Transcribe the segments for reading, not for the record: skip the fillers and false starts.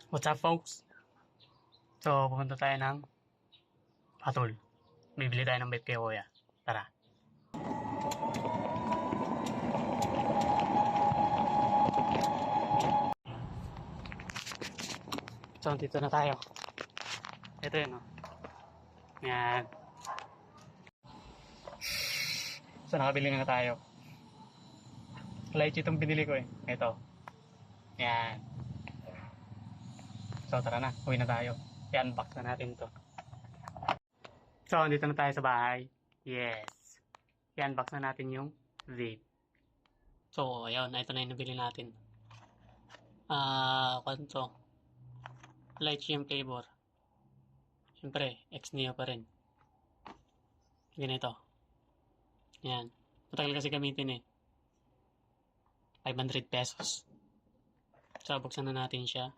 What's up, folks? So, pupunta tayo ng Patol. Bibili tayo ng vape kay Kuya. Tara. So, dito na tayo. Ito yun, oh. Yan. So, nakabili na tayo. Lychee itong binili ko eh. Ito. Yan. So, tara na. Uwi na tayo. I-unbox na natin to. So, dito na tayo sa bahay. Yes. I-unbox na natin yung vape. So, ayun. Ito na yung nabili natin. Kwanto? Lychee yung flavor. Siyempre, ex-neo pa rin. Ganito. Yan. Matagal kasi gamitin eh. 500 pesos. So, buksan na natin siya.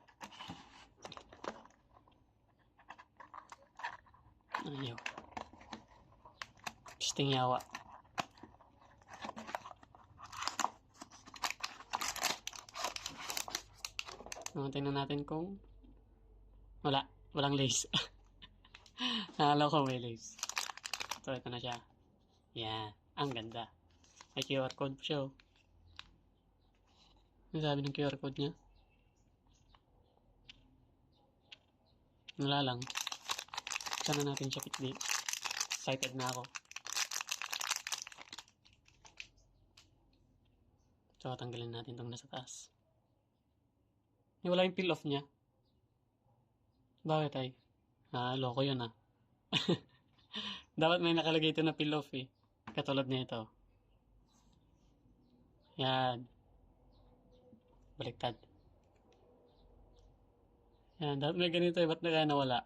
Ayaw. Pisting yawa. Tingnan natin kung walang lace. Nakala ko may lace. So, ito na siya. Yan. Ang ganda. May QR code siya. Oh. Ano sabi ng QR code niya? Wala lang. Sana natin siya pitli. Excited na ako. So, tanggalin natin itong nasa taas. Wala yung peel off niya. Bakit ay? Loko yun ah. Dapat may nakalagay ito na peel off eh. Katulad nito. Yan. Baliktad. Yan. Dapat may ganito eh. Ba't na kaya nawala?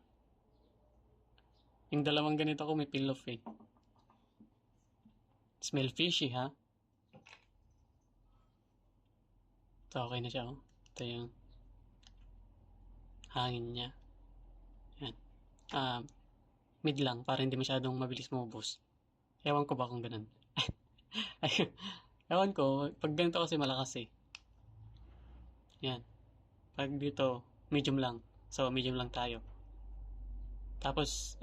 Yung dalawang ganito ko may peel off eh. Smell fishy ha? So, okay na siya oh. Ito yung hangin niya. Yan. Mid lang para hindi masyadong mabilis maubos. Ewan ko ba kung ganun. Ewan ko, pag ganito kasi malakas eh. Yan. Pag dito, medium lang. So, medium lang tayo. Tapos,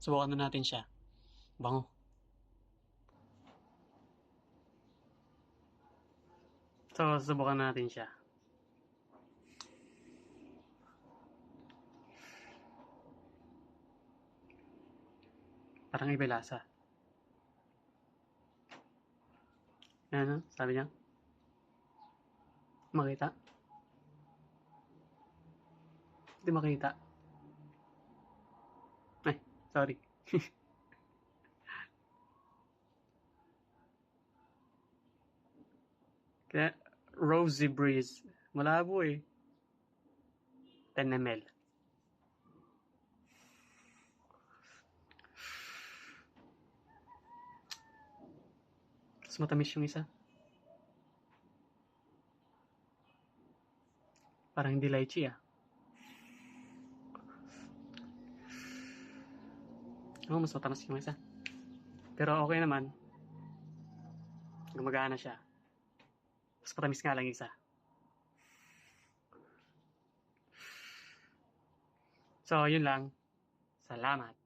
subukan na natin siya. Bango. So, subukan na natin siya. Parang iba lasa. Yan, sabi niya. Makita? Hindi makita. Ay, sorry. Kaya, Rosy Breeze. Malabo eh. 10 ml. Mas matamis yung isa. Parang hindi lychee ah. Mas matamis yung isa. Pero okay naman. Gumagana siya. Mas matamis nga lang yung isa. So, yun lang. Salamat.